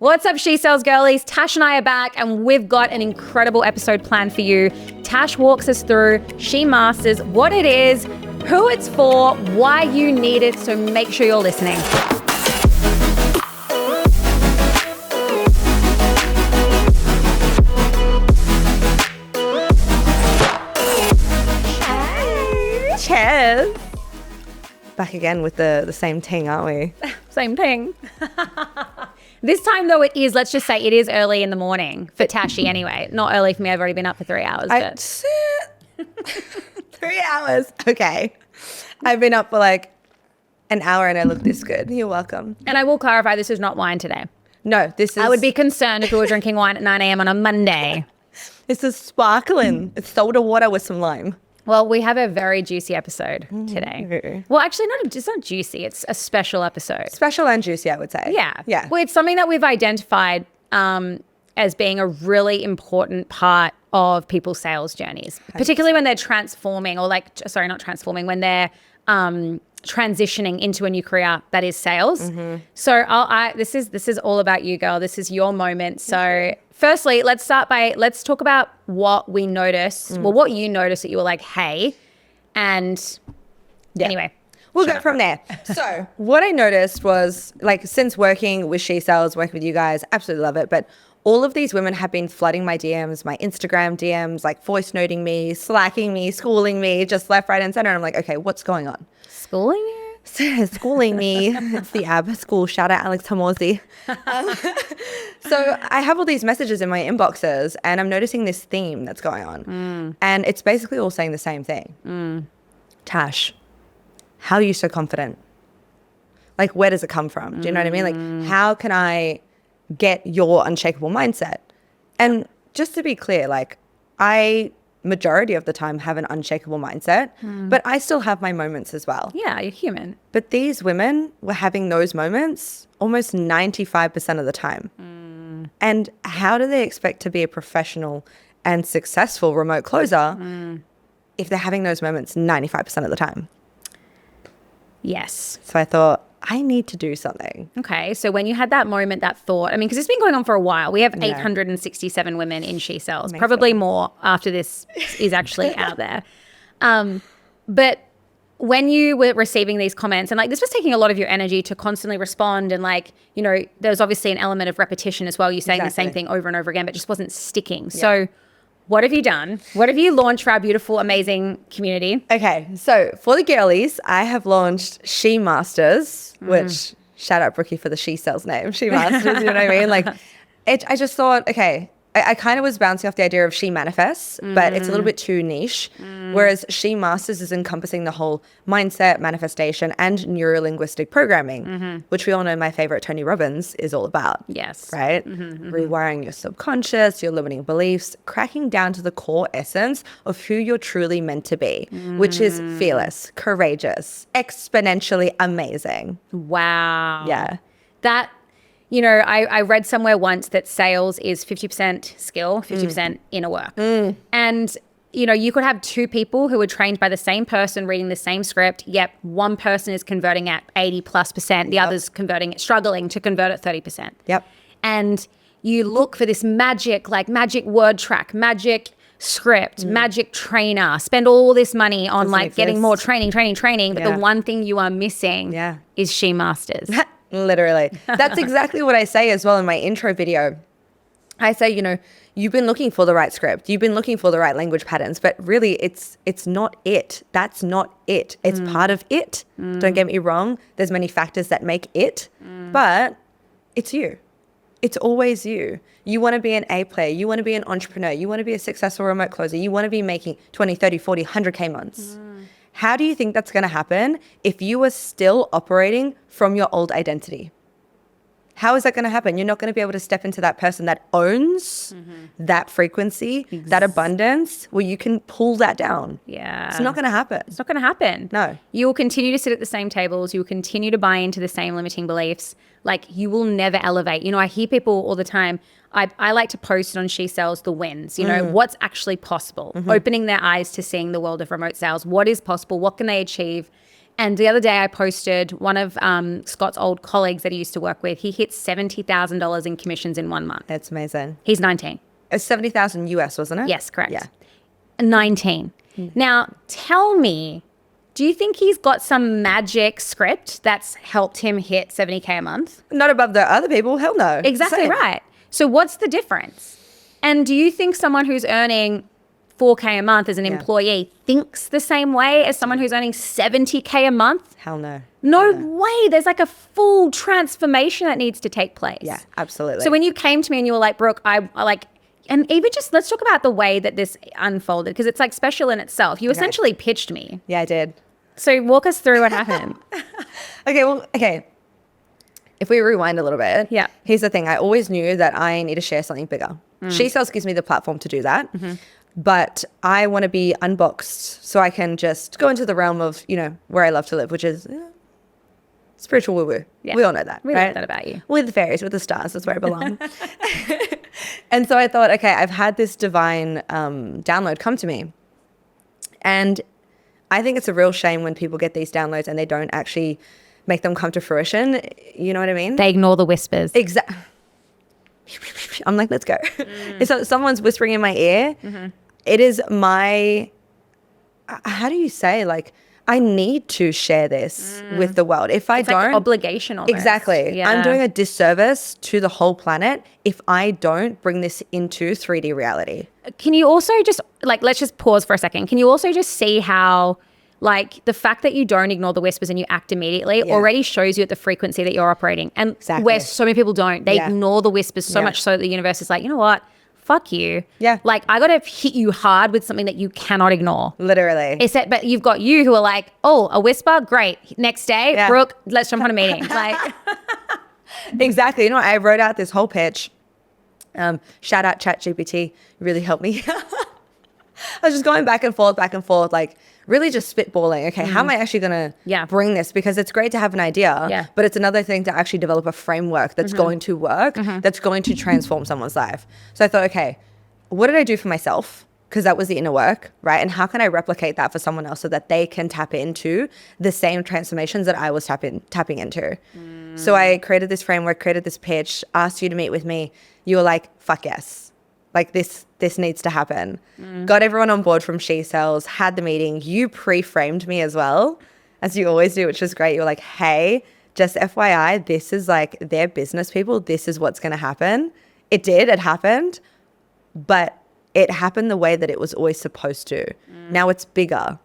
What's up, She Sells girlies? Tash and I are back, and we've got an incredible episode planned for you. Tash walks us through She Masters, what it is, who it's for, why you need it, so make sure you're listening. Cheers. Back again with the same thing, aren't we? Same thing. This time, though, it is, let's just say it is early in the morning for Tashi anyway. Not early for me. I've already been up for 3 hours. But 3 hours. Okay. I've been up for like an hour and I look this good. You're welcome. And I will clarify, this is not wine today. No, this is... I would be concerned if we were drinking wine at 9 a.m. on a Monday. This is sparkling. It's soda water with some lime. Well, we have a very juicy episode today. Well, actually, it's not juicy. It's a special episode. Special and juicy, I would say. Yeah. Well, it's something that we've identified as being a really important part of people's sales journeys, particularly when they're transforming when they're transitioning into a new career that is sales. Mm-hmm. So this is all about you, girl. This is your moment. So firstly, let's talk about what we noticed. Well, what you noticed that you were like, hey, and anyway. We'll go from there. So what I noticed was, like, since working with She Sells, working with you guys, absolutely love it. But all of these women have been flooding my DMs, my Instagram DMs, like voice noting me, slacking me, schooling me, just left, right, and center. And I'm like, okay, what's going on? Schooling you? Schooling me. It's the AB school. Shout out Alex Hamosi. So I have all these messages in my inboxes and I'm noticing this theme that's going on. And it's basically all saying the same thing. Tash, how are you so confident? Like, where does it come from? Do you know what I mean? Like, how can I get your unshakable mindset? And just to be clear, like, majority of the time have an unshakable mindset, but I still have my moments as well. Yeah, you're human. But these women were having those moments almost 95% of the time. And how do they expect to be a professional and successful remote closer if they're having those moments 95% of the time? Yes. So I thought, I need to do something. Okay. So when you had that moment, that thought, I mean, because it's been going on for a while. We have 867 women in She Sells, probably more after this is actually out there. But when you were receiving these comments, and like this was taking a lot of your energy to constantly respond, and like, you know, there's obviously an element of repetition as well. You're saying the same thing over and over again, but just wasn't sticking. Yeah. So what have you done? What have you launched for our beautiful, amazing community? Okay, so for the girlies, I have launched She Masters, which, shout out Brookie for the She Sells name, She Masters, you know what I mean? Like, I just thought, okay, I kind of was bouncing off the idea of She Manifests, but it's a little bit too niche. Whereas She Masters is encompassing the whole mindset, manifestation, and neurolinguistic programming, which we all know my favorite Tony Robbins is all about. Yes. Right? Rewiring your subconscious, your limiting beliefs, cracking down to the core essence of who you're truly meant to be, which is fearless, courageous, exponentially amazing. Wow. Yeah. That... You know, I read somewhere once that sales is 50% skill, 50% inner work. And, you know, you could have two people who are trained by the same person reading the same script, yet one person is converting at 80+%, the other's struggling to convert at 30%. Yep. And you look for this magic word track, magic script, magic trainer, spend all this money on getting more training. But the one thing you are missing is She Masters. Literally. That's exactly what I say as well in my intro video. I say, you know, you've been looking for the right script. You've been looking for the right language patterns, but really it's not it. That's not it. It's part of it. Don't get me wrong. There's many factors that make it, but it's you. It's always you. You want to be an A player. You want to be an entrepreneur. You want to be a successful remote closer. You want to be making 20, 30, 40, 100K months. How do you think that's going to happen if you are still operating from your old identity? How is that going to happen? You're not going to be able to step into that person that owns that frequency, that abundance, where you can pull that down. Yeah. It's not going to happen. It's not going to happen. No. You will continue to sit at the same tables. You will continue to buy into the same limiting beliefs. Like, you will never elevate. You know, I hear people all the time. I like to post on She Sells the wins, you know, what's actually possible, opening their eyes to seeing the world of remote sales. What is possible? What can they achieve? And the other day I posted one of Scott's old colleagues that he used to work with. He hit $70,000 in commissions in 1 month. That's amazing. He's 19. It was 70,000 US, wasn't it? Yes, correct. Yeah. 19. Now, tell me, do you think he's got some magic script that's helped him hit 70K a month? Not above the other people. Hell no. Exactly Same. right. So what's the difference? And do you think someone who's earning 4K a month as an employee thinks the same way as someone who's earning 70K a month? Hell no. No way. There's like a full transformation that needs to take place. Yeah, absolutely. So when you came to me and you were like, Brooke, I like, and even just let's talk about the way that this unfolded, because it's like special in itself. You essentially pitched me. Yeah, I did. So walk us through what happened. Okay. If we rewind a little bit, Yeah. here's the thing. I always knew that I need to share something bigger. She Sells gives me the platform to do that. But I want to be unboxed so I can just go into the realm of, where I love to live, which is spiritual woo-woo. Yeah. We all know that, We right? love that about you. With the fairies, with the stars, that's where I belong. And so I thought, okay, I've had this divine download come to me. And I think it's a real shame when people get these downloads and they don't actually make them come to fruition. You know what I mean? They ignore the whispers. Exactly. I'm like, let's go. So someone's whispering in my ear. It is my, how do you say, like, I need to share this with the world. If I It's don't, like obligation almost. exactly. Yeah. I'm doing a disservice to the whole planet if I don't bring this into 3D reality. Can you also just, like, let's just pause for a second. Can you also just see how, like, the fact that you don't ignore the whispers and you act immediately already shows you at the frequency that you're operating. And Exactly. where so many people don't. They ignore the whispers so much so that the universe is like, you know what? Fuck you. Yeah. Like, I got to hit you hard with something that you cannot ignore. Literally. But you've got you who are like, oh, a whisper? Great. Next day, Brooke, let's jump on a meeting. Like, Exactly. I wrote out this whole pitch. Shout out ChatGPT. Really helped me. I was just going back and forth, like really just spitballing. Okay, how am I actually going to bring this? Because it's great to have an idea, but it's another thing to actually develop a framework that's going to work, that's going to transform someone's life. So I thought, okay, what did I do for myself? Because that was the inner work, right? And how can I replicate that for someone else so that they can tap into the same transformations that I was tapping into? So I created this framework, created this pitch, asked you to meet with me. You were like, fuck yes. Like this needs to happen. Got everyone on board from She Sells, had the meeting. You pre-framed me as well, as you always do, which is great. You were like, hey, just FYI, this is like their business people. This is what's going to happen. It happened, but it happened the way that it was always supposed to. Now it's bigger.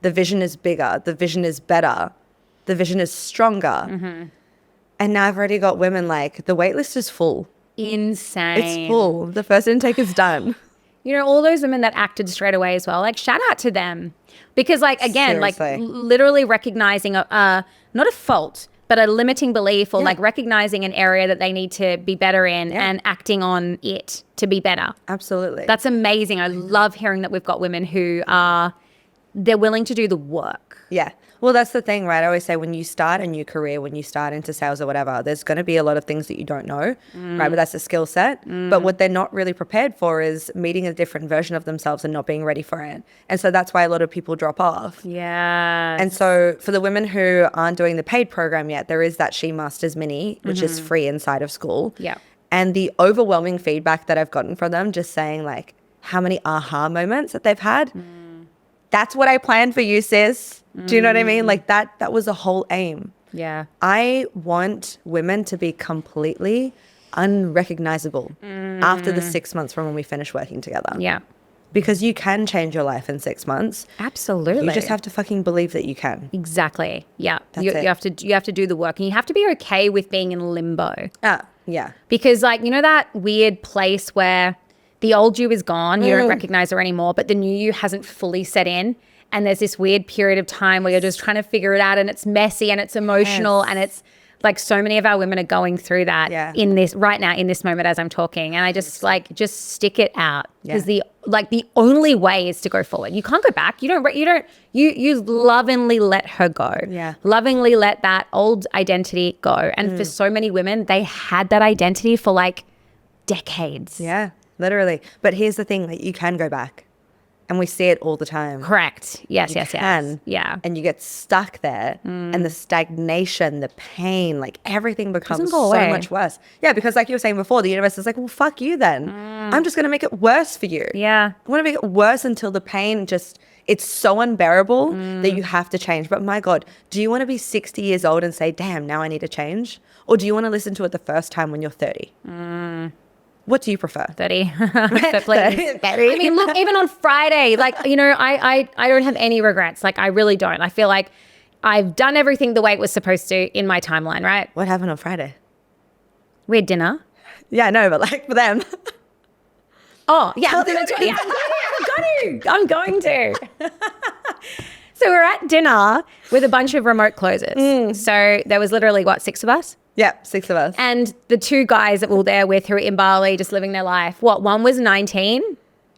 The vision is bigger. The vision is better. The vision is stronger. And now I've already got women like, the wait list is full. insane. It's full. The first intake is done. You know, all those women that acted straight away as well, like, shout out to them. Because, like, again, Seriously. like, literally recognizing not a fault, but a limiting belief, or like recognizing an area that they need to be better in and acting on it to be better. Absolutely. That's amazing. I love hearing that we've got women who they're willing to do the work. Yeah. Well, that's the thing, right? I always say when you start a new career, when you start into sales or whatever, there's going to be a lot of things that you don't know, right? But that's a skill set. But what they're not really prepared for is meeting a different version of themselves and not being ready for it. And so that's why a lot of people drop off. Yeah. And so for the women who aren't doing the paid program yet, there is that She Masters Mini, which is free inside of school. Yeah. And the overwhelming feedback that I've gotten from them, just saying like how many aha moments that they've had. That's what I planned for you, sis. Do you know what I mean? Like that was a whole aim. Yeah. I want women to be completely unrecognizable after the 6 months from when we finish working together. Yeah. Because you can change your life in 6 months. Absolutely. You just have to fucking believe that you can. Exactly. Yeah. That's You it. have to do the work, and you have to be okay with being in limbo. Yeah. Because, like, you know that weird place where the old you is gone, you don't recognize her anymore, but the new you hasn't fully set in, and there's this weird period of time where you're just trying to figure it out, and it's messy and it's emotional, and it's like so many of our women are going through that in this right now, in this moment as I'm talking. And I just just stick it out, because the only way is to go forward. You can't go back. You lovingly let her go. Yeah. Lovingly let that old identity go. And for so many women, they had that identity for like decades. Yeah, literally. But here's the thing, that you can go back. And we see it all the time. Correct. Yes, yes. Yeah. And you get stuck there, and the stagnation, the pain, like everything becomes Doesn't go so away. much worse. Yeah, because like you were saying before, the universe is like, well, fuck you then. I'm just going to make it worse for you. Yeah. I want to make it worse until the pain it's so unbearable that you have to change. But my God, do you want to be 60 years old and say, damn, now I need to change? Or do you want to listen to it the first time when you're 30? What do you prefer? 30. But please. I mean, look, even on Friday, like, you know, I don't have any regrets. Like, I really don't. I feel like I've done everything the way it was supposed to in my timeline, right? What happened on Friday? We had dinner. Yeah, I know, but like for them. Oh, yeah. I'm going to. So we're at dinner with a bunch of remote closers. So there was literally, 6 of us? Yeah, 6 of us. And the 2 guys that we were there with who were in Bali just living their life. One was 19,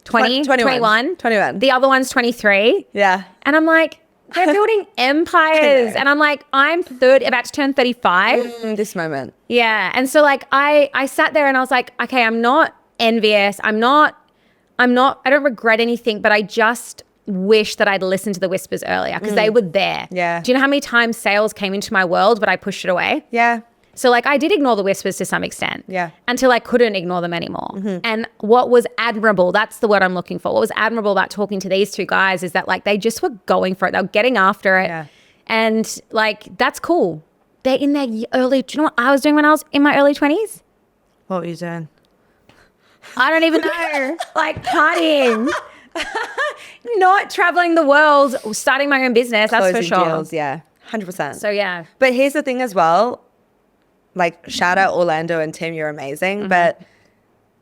20, 21. The other one's 23. Yeah. And I'm like, they're building empires. And I'm like, I'm about to turn 35. This moment. Yeah. And so like I sat there and I was like, okay, I'm not envious. I don't regret anything, but I just wish that I'd listened to the whispers earlier because they were there. Yeah. Do you know how many times sales came into my world, but I pushed it away? Yeah. So like I did ignore the whispers to some extent. Yeah. Until I couldn't ignore them anymore. And what was admirable, that's the word I'm looking for. What was admirable about talking to these 2 guys is that like they just were going for it. They were getting after it. Yeah. And like that's cool. They're in their early, do you know what I was doing when I was in my early 20s? What were you doing? I don't even know. Like partying. Not traveling the world, starting my own business, that's for Closing sure. deals, yeah. 100%. So yeah. But here's the thing as well. Like, shout out Orlando and Tim, you're amazing. But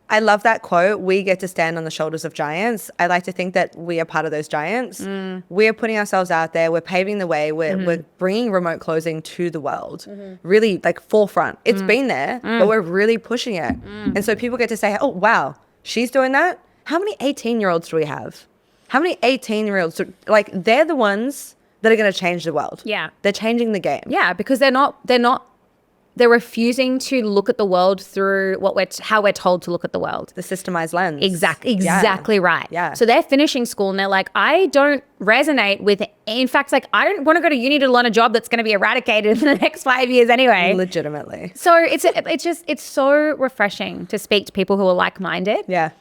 I love that quote. We get to stand on the shoulders of giants. I like to think that we are part of those giants. We're putting ourselves out there. We're paving the way. We're bringing remote closing to the world. Really, like, forefront. It's been there, but we're really pushing it. And so people get to say, oh, wow, she's doing that? How many 18-year-olds do we have? How many 18-year-olds? Like, they're the ones that are going to change the world. Yeah. They're changing the game. Yeah, because they're refusing to look at the world through how we're told to look at the world. The systemized lens. Exactly right. Yeah. So they're finishing school and they're like, I don't resonate with it. In fact, like I don't want to go to uni to learn a job that's going to be eradicated in the next 5 years anyway. Legitimately. So it's so refreshing to speak to people who are like-minded. Yeah.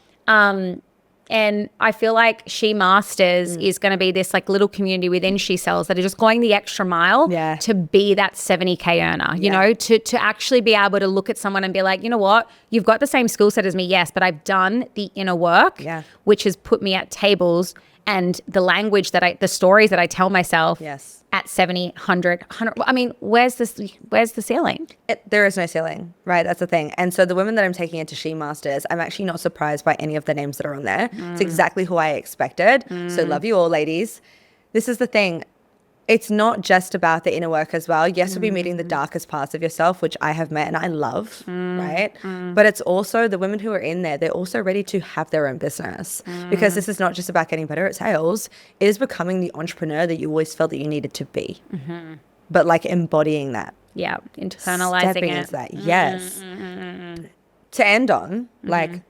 And I feel like She Masters is going to be this like little community within She Sells that are just going the extra mile to be that 70K earner, you know, to actually be able to look at someone and be like, you know what, you've got the same skill set as me, yes, but I've done the inner work, which has put me at tables and the language the stories that I tell myself at 70, 100. I mean, where's the ceiling? There is no ceiling, right? That's the thing. And so the women that I'm taking into She Masters, I'm actually not surprised by any of the names that are on there. It's exactly who I expected. So love you all, ladies. This is the thing. It's not just about the inner work as well. Yes, we'll be meeting the darkest parts of yourself, which I have met and I love, right? But it's also the women who are in there, they're also ready to have their own business because this is not just about getting better at sales. It is becoming the entrepreneur that you always felt that you needed to be, but like embodying that. Yeah, internalizing Stepping it. into that, yes. To end on, like,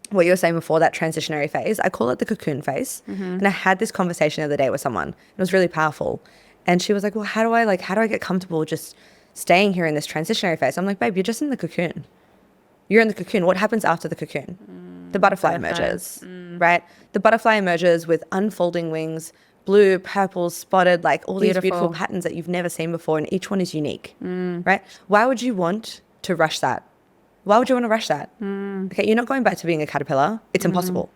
what you were saying before, that transitionary phase, I call it the cocoon phase. And I had this conversation the other day with someone. It was really powerful. And she was like, well, how do I get comfortable just staying here in this transitionary phase? I'm like, babe, you're just in the cocoon. You're in the cocoon. What happens after the cocoon? The butterfly emerges, right? The butterfly emerges with unfolding wings, blue, purple, spotted, like all these beautiful patterns that you've never seen before. And each one is unique, right? Why would you want to rush that? Why would you want to rush that? Okay, you're not going back to being a caterpillar. It's impossible.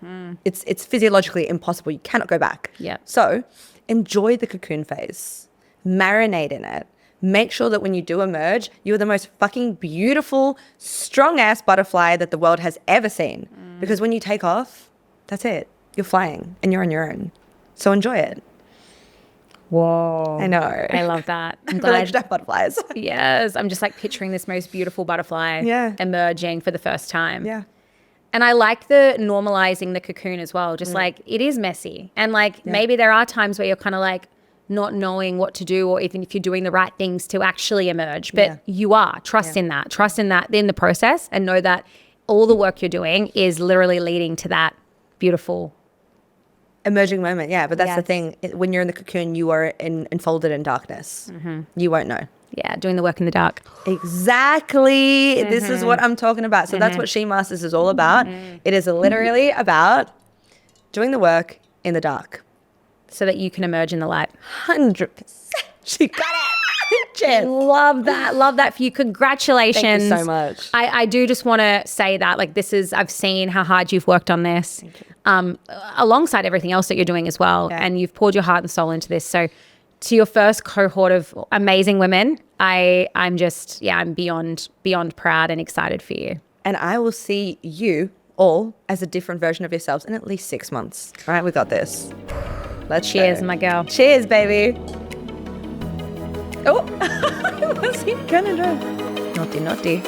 It's physiologically impossible. You cannot go back. Yeah. So enjoy the cocoon phase. Marinate in it. Make sure that when you do emerge, you're the most fucking beautiful, strong-ass butterfly that the world has ever seen. Because when you take off, that's it. You're flying and you're on your own. So enjoy it. Whoa. I know. I love that. I'm But I glad. just have butterflies. Yes. I'm just like picturing this most beautiful butterfly emerging for the first time. Yeah. And I like the normalizing the cocoon as well. Just like it is messy. And like maybe there are times where you're kind of like not knowing what to do or even if you're doing the right things to actually emerge. But you are. Trust in that. Trust in that in the process and know that all the work you're doing is literally leading to that beautiful Emerging moment, yeah. But that's the Yes. thing. When you're in the cocoon, you are enfolded in darkness. You won't know. Yeah, doing the work in the dark. Exactly. This is what I'm talking about. So that's what She Masters is all about. It is literally about doing the work in the dark. So that you can emerge in the light. 100%. She got it. Cheers. Love that for you. Congratulations. Thank you so much. I do just want to say that, like, I've seen how hard you've worked on this, alongside everything else that you're doing as well. Yeah. And you've poured your heart and soul into this. So to your first cohort of amazing women, I'm beyond proud and excited for you. And I will see you all as a different version of yourselves in at least 6 months. All right, we got this. Let's Cheers, go. my girl. Cheers, baby. Oh, what's he gonna do? Naughty, naughty.